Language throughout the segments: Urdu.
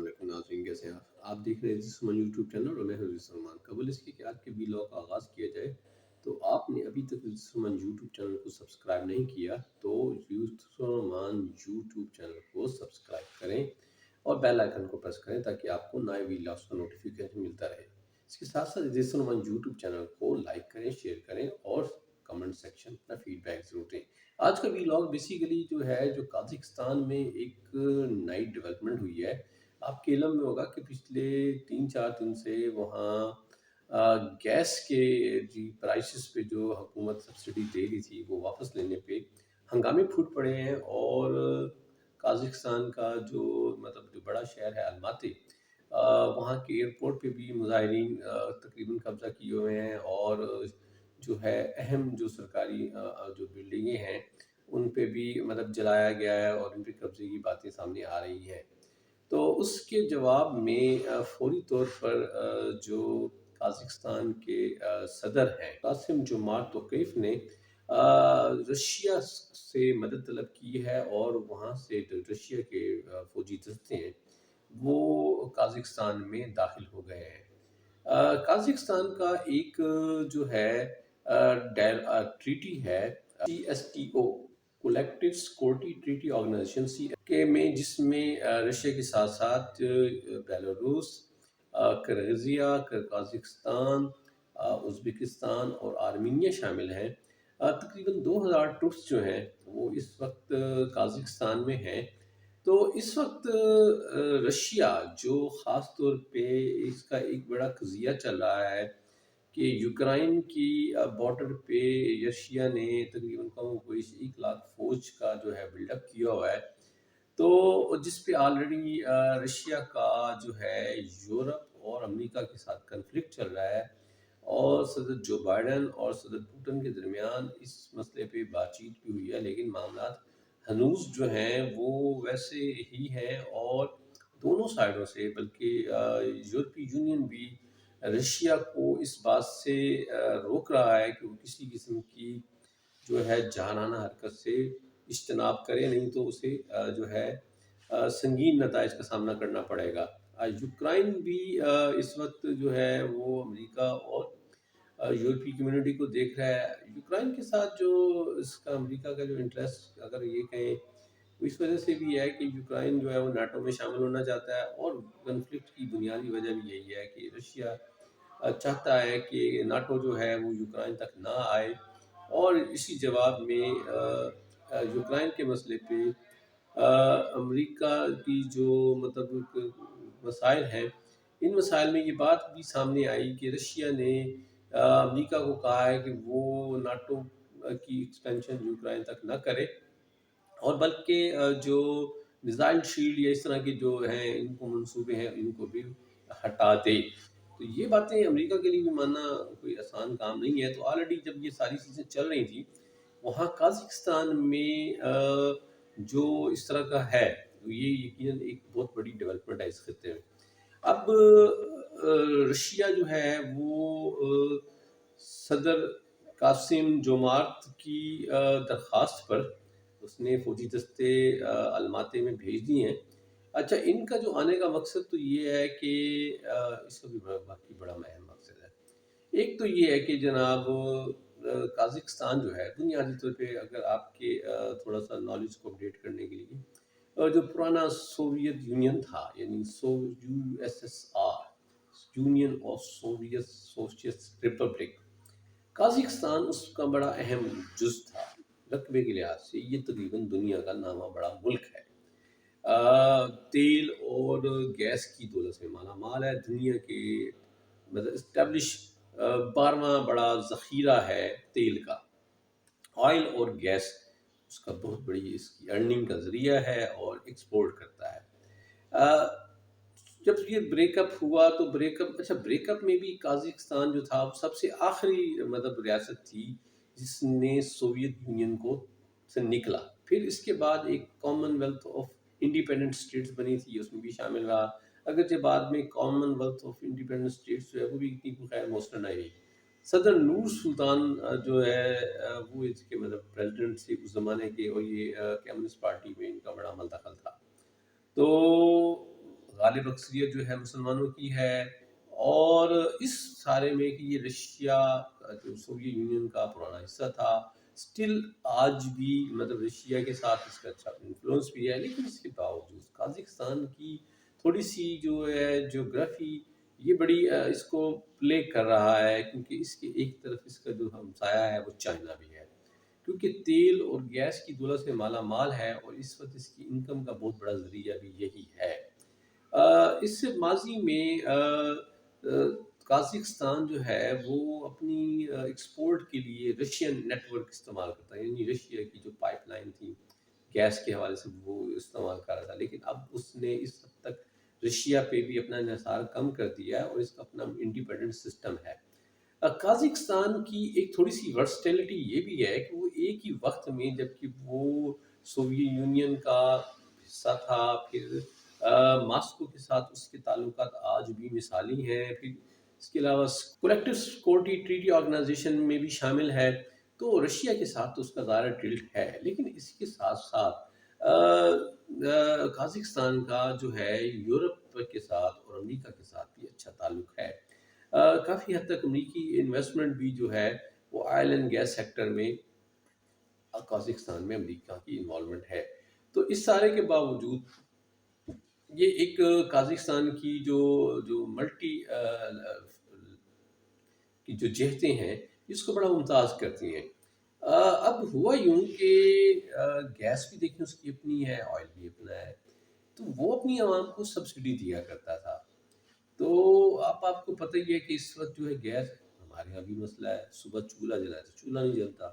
علیکم ناظرین، کیسے ہیں آپ دیکھ رہے ہیں سلمان یوٹیوب چینل اور میں ہوں سلمان۔ قبل اس کے کہ آج کے ویلاگ کا آغاز کیا جائے تو آپ نے ابھی تک سلمان یوٹیوب چینل کو سبسکرائب نہیں کیا تو سلمان یوٹیوب چینل کو سبسکرائب کریں اور بیل آئیکن کو پریس کریں تاکہ آپ کو نئے ویلاگز کا نوٹیفیکیشن ملتا رہے۔ اس کے ساتھ ساتھ سلمان یوٹیوب چینل کو لائک کریں، شیئر کریں اور کمنٹ سیکشن اپنا فیڈ بیک ضرور دیں۔ آج کا ویلاگ بیسیکلی جو قازقستان میں ایک نئی ڈیولپمنٹ ہوئی ہے۔ آپ کے علم میں ہوگا کہ پچھلے 3-4 دن سے وہاں گیس کے پرائسز پہ جو حکومت سبسڈی دے رہی تھی وہ واپس لینے پہ ہنگامے پھوٹ پڑے ہیں، اور قازقستان کا جو بڑا شہر ہے الماتی، وہاں کے ایئرپورٹ پہ بھی مظاہرین تقریباً قبضہ کیے ہوئے ہیں، اور جو ہے اہم جو سرکاری جو بلڈنگیں ہیں ان پہ بھی جلایا گیا ہے اور ان پہ قبضے کی باتیں سامنے آ رہی ہیں۔ تو اس کے جواب میں فوری طور پر جو قازقستان کے صدر ہیں قاسم جومارت توقیف نے رشیا سے مدد طلب کی ہے، اور وہاں سے جو رشیا کے فوجی دستے ہیں وہ قازقستان میں داخل ہو گئے ہیں۔ قازقستان کا ایک جو ہے ٹریٹی ہے CSTO، collective security treaty organisation کے میں، جس میں رشیا کے ساتھ ساتھ بیلاروس، کرغیزیا، قازقستان، ازبکستان اور آرمینیا شامل ہیں۔ تقریباً 2000 ٹروپس جو ہیں وہ اس وقت قازقستان میں ہیں۔ تو اس وقت رشیا جو خاص طور پہ اس کا ایک بڑا قضیہ چل رہا ہے کہ یوکرائن کی بارڈر پہ رشیا نے تقریباً کوئی 1 لاکھ فوج کا جو ہے بلڈ اپ کیا ہوا ہے، تو جس پہ آلریڈی رشیا کا جو ہے یورپ اور امریکہ کے ساتھ کنفلکٹ چل رہا ہے، اور صدر جو بائیڈن اور صدر پوٹن کے درمیان اس مسئلے پہ بات چیت بھی ہوئی ہے، لیکن معاملات ہنوز جو ہیں وہ ویسے ہی ہیں، اور دونوں سائڈوں سے بلکہ یورپی یونین بھی رشیا کو اس بات سے روک رہا ہے کہ وہ کسی قسم کی جو ہے جانانہ حرکت سے اجتناب کرے، نہیں تو اسے جو ہے سنگین نتائج کا سامنا کرنا پڑے گا۔ یوکرائن بھی اس وقت جو ہے وہ امریکہ اور یورپی کمیونٹی کو دیکھ رہا ہے۔ یوکرائن کے ساتھ جو اس کا امریکہ کا جو انٹرسٹ اگر یہ کہیں، اس وجہ سے بھی ہے کہ یوکرائن جو ہے وہ نیٹو میں شامل ہونا چاہتا ہے، اور کنفلکٹ کی بنیادی وجہ بھی یہی ہے کہ رشیا چاہتا ہے کہ نیٹو جو ہے وہ یوکرائن تک نہ آئے، اور اسی جواب میں یوکرائن کے مسئلے پہ امریکہ کی جو مسائل ہیں، ان مسائل میں یہ بات بھی سامنے آئی کہ رشیا نے امریکہ کو کہا ہے کہ وہ نیٹو کی ایکسپینشن یوکرائن تک نہ کرے، اور بلکہ جو میزائل شیلڈ یا اس طرح کے جو ہیں ان کو منصوبے ہیں ان کو بھی ہٹا دے۔ تو یہ باتیں امریکہ کے لیے بھی ماننا کوئی آسان کام نہیں ہے۔ تو آلریڈی جب یہ ساری چیزیں چل رہی تھیں، وہاں قازقستان میں جو اس طرح کا ہے، یہ یقیناً ایک بہت بڑی ڈیولپمنٹ ہے اس خطے میں۔ اب رشیا جو ہے وہ صدر قاسم جومارت کی درخواست پر اس نے فوجی دستے الماتے میں بھیج دیے ہیں۔ اچھا، ان کا جو آنے کا مقصد تو یہ ہے کہ اس کا بھی باقی بڑا اہم مقصد ہے۔ ایک تو یہ ہے کہ جناب قازقستان جو ہے بنیادی طور پہ، اگر آپ کے تھوڑا سا نالج کو اپڈیٹ کرنے کے لیے، جو پرانا سوویت یونین تھا، یعنی USSR، union of Soviet republic, Kazakhstan اس کا بڑا اہم جز تھا۔ رقبے کے لحاظ سے یہ تقریباً دنیا کا نامہ بڑا ملک ہے، تیل اور گیس کی دولت سے مالا مال ہے، دنیا کے اسٹیبلش 12واں بڑا ذخیرہ ہے تیل کا۔ آئل اور گیس اس کا بہت بڑی اس کی ارننگ کا ذریعہ ہے اور ایکسپورٹ کرتا ہے۔ جب یہ بریک اپ ہوا تو بریک اپ میں بھی قازقستان جو تھا وہ سب سے آخری ریاست تھی جس نے سوویت یونین کو سے نکلا۔ پھر اس کے بعد ایک Commonwealth of Independent States بنی تھی، اس میں بھی شامل رہا، اگرچہ بعد میں Commonwealth of Independent States جو ہے وہ بھی اتنی خیر موثر نہیں رہی۔ صدر نور سلطان جو ہے وہ اس کے پریزیڈنٹ تھے اس زمانے کے، اور یہ کمیونسٹ پارٹی میں ان کا بڑا عمل دخل تھا۔ تو غالب اکثریت جو ہے مسلمانوں کی ہے، اور اس سارے میں کہ یہ رشیا جو سوویت یونین کا پرانا حصہ تھا، اسٹل آج بھی مطلب رشیا کے ساتھ اس کا اچھا انفلوئنس بھی ہے، لیکن اس کے باوجود قازقستان کی تھوڑی سی جو ہے جغرافی یہ بڑی اس کو پلے کر رہا ہے، کیونکہ اس کے ایک طرف اس کا جو ہمسایہ ہے وہ چائنا بھی ہے، کیونکہ تیل اور گیس کی دولت سے مالا مال ہے، اور اس وقت اس کی انکم کا بہت بڑا ذریعہ بھی یہی ہے۔ اس سے ماضی میں قازقستان جو ہے وہ اپنی ایکسپورٹ کے لیے رشین نیٹ ورک استعمال کرتا ہے، یعنی رشیا کی جو پائپ لائن تھی گیس کے حوالے سے وہ استعمال کر رہا تھا، لیکن اب اس نے اس حد تک رشیا پہ بھی اپنا انحصار کم کر دیا ہے، اور اس کا اپنا انڈیپینڈنٹ سسٹم ہے۔ قازقستان کی ایک تھوڑی سی ورسٹیلٹی یہ بھی ہے کہ وہ ایک ہی وقت میں، جبکہ وہ سوویت یونین کا حصہ تھا، پھر ماسکو کے ساتھ اس کے تعلقات آج بھی مثالی ہیں، پھر اس کے علاوہ کولیکٹو سیکورٹی ٹریٹی آرگنائزیشن میں بھی شامل ہے، تو رشیا کے ساتھ تو اس کا ظاہر ٹلٹ ہے، لیکن اس کے ساتھ ساتھ قازقستان کا جو ہے یورپ کے ساتھ اور امریکہ کے ساتھ بھی اچھا تعلق ہے۔ کافی حد تک امریکی انویسٹمنٹ بھی جو ہے وہ آئل اینڈ گیس سیکٹر میں قازقستان میں امریکہ کی انوالومنٹ ہے۔ تو اس سارے کے باوجود یہ ایک قازقستان کی جو ملٹی کی جو جہتیں ہیں اس کو بڑا ممتاز کرتی ہیں۔ اب ہوا یوں کہ گیس بھی دیکھیں اس کی اپنی ہے، آئل بھی اپنا ہے، تو وہ اپنی عوام کو سبسڈی دیا کرتا تھا۔ تو اب آپ کو پتہ ہی ہے کہ اس وقت جو ہے گیس، ہمارے یہاں بھی مسئلہ ہے، صبح چولہا جلائے تو چولہا نہیں جلتا،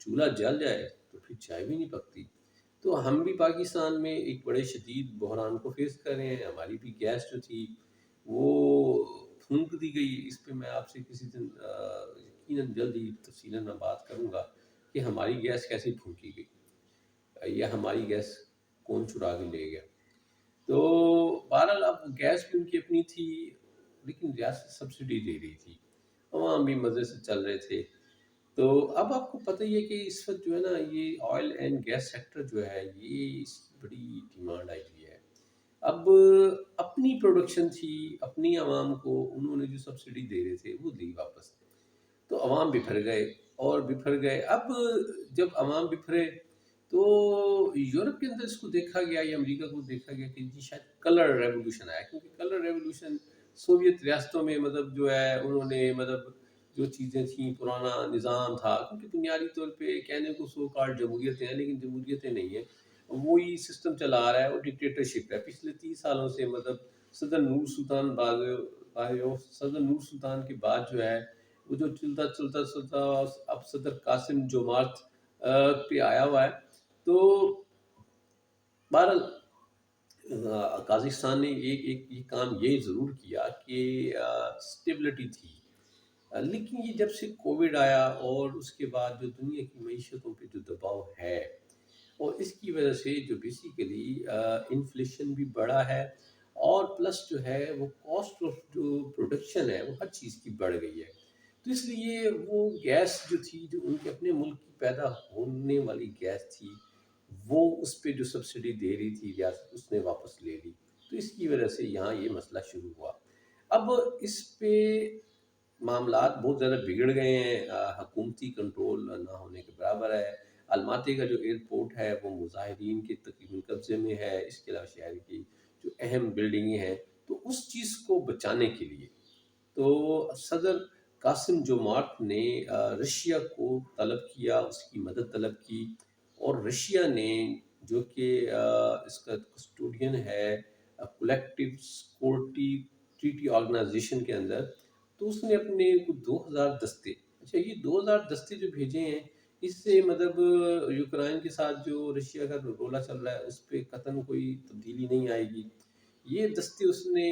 چولہا جل جائے تو پھر چائے بھی نہیں پکتی۔ تو ہم بھی پاکستان میں ایک بڑے شدید بحران کو فیس کر رہے ہیں، ہماری بھی گیس جو تھی وہ پھونک دی گئی۔ اس پہ میں آپ سے کسی دن یقیناً جلد ہی تفصیلاً میں بات کروں گا کہ ہماری گیس کیسے پھونکی گئی، یا ہماری گیس کون چرا کے لے گیا۔ تو بہرحال اب گیس بھی ان کی اپنی تھی، لیکن ریاست سبسڈی دے رہی تھی، عوام بھی مزے سے چل رہے تھے۔ تو اب آپ کو پتہ ہی ہے کہ اس وقت جو ہے نا یہ آئل اینڈ گیس سیکٹر جو ہے یہ اس کی بڑی ڈیمانڈ آئی ہوئی ہے۔ اب اپنی پروڈکشن تھی، اپنی عوام کو انہوں نے جو سبسڈی دے رہے تھے وہ دی واپس، تو عوام بکھر گئے اور بکھر گئے۔ اب جب عوام بکھرے تو یورپ کے اندر اس کو دیکھا گیا یا امریکہ کو دیکھا گیا کہ جی شاید کلر ریولوشن آیا، کیونکہ کلر ریولوشن سوویت ریاستوں میں مطلب جو ہے انہوں نے مطلب جو چیزیں تھیں، پرانا نظام تھا، کیونکہ بنیادی طور پہ کہنے کو سو کارڈ جمہوریتیں ہیں لیکن جمہوریتیں نہیں ہیں، وہی سسٹم چلا آ رہا ہے، وہ ڈکٹیٹرشپ ہے پچھلے 30 سالوں سے۔ مطلب صدر نور سلطان صدر نور سلطان کے بعد جو ہے وہ جو چلتا چلتا چلتا اب صدر قاسم جماعت پہ آیا ہوا ہے۔ تو بہرحال قازقستان نے ایک کام یہ ضرور کیا کہ اسٹیبلٹی تھی، لیکن یہ جب سے کووڈ آیا اور اس کے بعد جو دنیا کی معیشتوں پہ جو دباؤ ہے، اور اس کی وجہ سے جو بیسیکلی انفلیشن بھی بڑھا ہے، اور پلس جو ہے وہ کاسٹ آف جو پروڈکشن ہے وہ ہر چیز کی بڑھ گئی ہے، تو اس لیے وہ گیس جو تھی جو ان کے اپنے ملک کی پیدا ہونے والی گیس تھی، وہ اس پہ جو سبسڈی دے رہی تھی ریاست اس نے واپس لے لی، تو اس کی وجہ سے یہاں یہ مسئلہ شروع ہوا۔ اب اس پہ معاملات بہت زیادہ بگڑ گئے ہیں، حکومتی کنٹرول نہ ہونے کے برابر ہے۔ الماتی کا جو ایئرپورٹ ہے وہ مظاہرین کے تقریباً قبضے میں ہے، اس کے علاوہ شہر کی جو اہم بلڈنگیں ہیں، تو اس چیز کو بچانے کے لیے تو صدر قاسم جومارٹ نے رشیا کو طلب کیا، اس کی مدد طلب کی، اور رشیا نے جو کہ اس کا کسٹوڈین ہے کولیکٹو سیکورٹی ٹریٹی آرگنائزیشن کے اندر، تو اس نے اپنے 2000 دستے، اچھا یہ 2000 دستے جو بھیجے ہیں، اس سے مطلب یوکرائن کے ساتھ جو رشیا کا رولا چل رہا ہے اس پہ قطعاً کوئی تبدیلی نہیں آئے گی۔ یہ دستے اس نے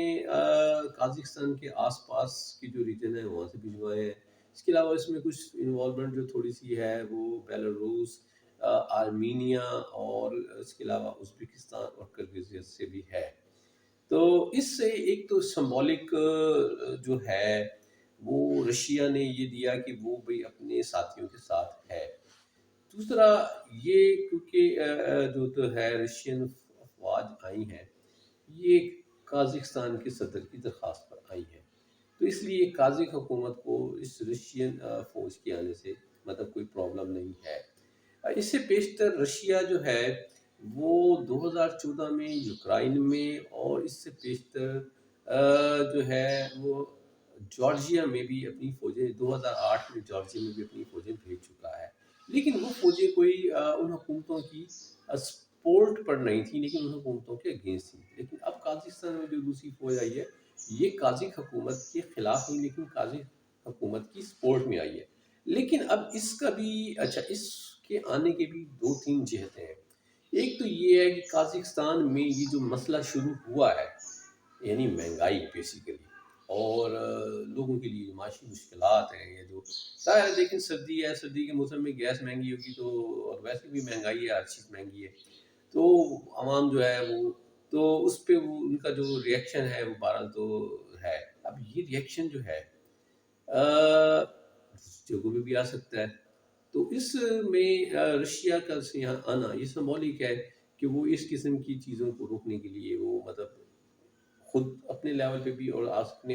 قازقستان کے آس پاس کے جو ریجن ہے وہاں سے بھجوائے ہیں۔ اس کے علاوہ اس میں کچھ انوالومنٹ جو تھوڑی سی ہے وہ بیلاروس، آرمینیا، اور اس کے علاوہ ازبکستان اور کرگزستان سے بھی ہے۔ تو اس سے ایک تو سمبولک جو ہے وہ رشیا نے یہ دیا کہ وہ بھی اپنے ساتھیوں کے ساتھ ہے۔ دوسرا یہ کیونکہ جو تو ہے رشین افواج آئی ہیں، یہ قازقستان کے صدر کی درخواست پر آئی ہے۔ تو اس لیے قازق حکومت کو اس رشین فوج کے آنے سے مطلب کوئی پرابلم نہیں ہے۔ اس سے بیشتر رشیا جو ہے وہ 2014 میں یوکرائن میں، اور اس سے بیشتر جو ہے وہ جارجیا میں بھی اپنی فوجیں 2008 میں جارجیا میں بھی اپنی فوجیں بھیج چکا ہے، لیکن وہ فوجیں کوئی ان حکومتوں کی سپورٹ پر نہیں تھی، لیکن ان حکومتوں کے اگینسٹ تھی۔ لیکن اب قازقستان میں جو دوسری فوج آئی ہے یہ قازق حکومت کے خلاف نہیں، لیکن قازق حکومت کی سپورٹ میں آئی ہے۔ لیکن اب اس کا بھی اچھا، اس کے آنے کے بھی دو تین جہتیں ہیں۔ ایک تو یہ ہے کہ قازقستان میں یہ جو مسئلہ شروع ہوا ہے، یعنی مہنگائی بیسیکلی، اور لوگوں کے لیے معاشی مشکلات ہیں، یہ جو ظاہر ہے، لیکن سردی ہے، سردی کے موسم میں گیس مہنگی ہوگی تو، اور ویسے بھی مہنگائی ہے، ہر چیز مہنگی ہے، تو عوام جو ہے وہ تو اس پہ وہ ان کا جو ریئیکشن ہے وہ بہرحال تو ہے۔ اب یہ ریئیکشن جو ہے جگہوں پہ بھی آ سکتا ہے، تو اس میں رشیا کا یہاں آنا یہ سمبولک ہے کہ وہ اس قسم کی چیزوں کو روکنے کے لیے وہ مطلب خود اپنے لیول پہ بھی اور اپنے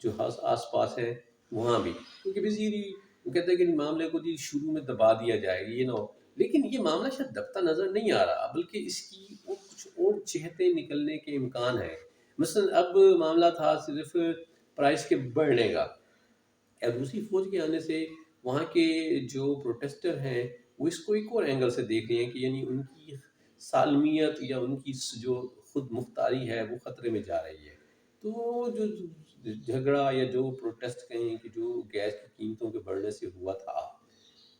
جو آس پاس ہیں وہاں بھی، کیونکہ بزیری وہ کہتا ہے کہ معاملے کو جی شروع میں دبا دیا جائے گا، یہ نہ ہو، لیکن یہ معاملہ شاید دبتا نظر نہیں آ رہا، بلکہ اس کی وہ کچھ اور جہتیں نکلنے کے امکان ہیں۔ مثلا اب معاملہ تھا صرف پرائس کے بڑھنے کا، یا دوسری فوج کے آنے سے وہاں کے جو پروٹیسٹر ہیں وہ اس کو ایک اور اینگل سے دیکھ رہے ہیں کہ یعنی ان کی سالمیت یا ان کی جو خود مختاری ہے وہ خطرے میں جا رہی ہے۔ تو جو جھگڑا یا جو پروٹیسٹ کہیں کہ جو گیس کی قیمتوں کے بڑھنے سے ہوا تھا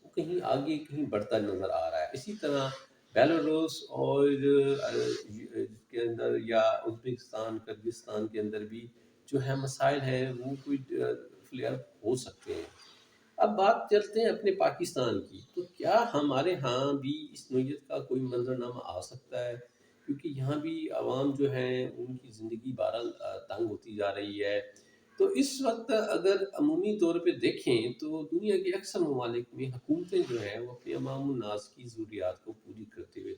وہ کہیں آگے کہیں بڑھتا نظر آ رہا ہے۔ اسی طرح بیلاروس اور کے اندر یا ازبکستان کرغزستان کے اندر بھی جو ہے مسائل ہیں وہ کوئی فلیئر ہو سکتے ہیں۔ اب بات چلتے ہیں اپنے پاکستان کی، تو کیا ہمارے ہاں بھی اس نوعیت کا کوئی منظرنامہ آ سکتا ہے؟ کیونکہ یہاں بھی عوام جو ہیں ان کی زندگی بہرحال تنگ ہوتی جا رہی ہے۔ تو اس وقت اگر عمومی طور پہ دیکھیں تو دنیا کے اکثر ممالک میں حکومتیں جو ہیں وہ اپنے عوام الناس کی ضروریات کو پوری کرتے ہوئے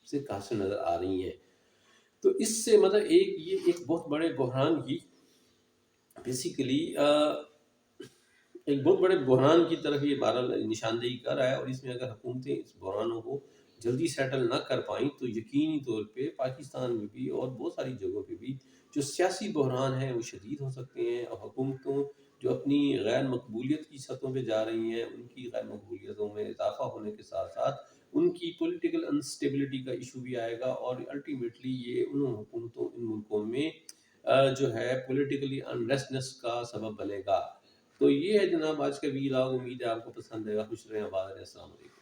سے قاصر نظر آ رہی ہیں۔ تو اس سے مطلب یہ ایک بہت بڑے بحران کی بیسیکلی ایک بہت بڑے بحران کی طرف یہ بہرحال نشاندہی کر رہا ہے، اور اس میں اگر حکومتیں اس بحرانوں کو جلدی سیٹل نہ کر پائیں تو یقینی طور پہ پاکستان میں بھی اور بہت ساری جگہوں پہ بھی جو سیاسی بحران ہیں وہ شدید ہو سکتے ہیں، اور حکومتوں جو اپنی غیر مقبولیت کی سطحوں پہ جا رہی ہیں ان کی غیر مقبولیتوں میں اضافہ ہونے کے ساتھ ساتھ ان کی پولیٹیکل انسٹیبلٹی کا ایشو بھی آئے گا، اور الٹیمیٹلی یہ ان حکومتوں ان ملکوں میں جو ہے پولیٹیکلی انریسٹنس کا سبب بنے گا۔ تو یہ ہے جناب آج کا ویلاگ، امید ہے آپ کو پسند آئے گا۔ خوش رہیں، آباد رہیں، السلام علیکم۔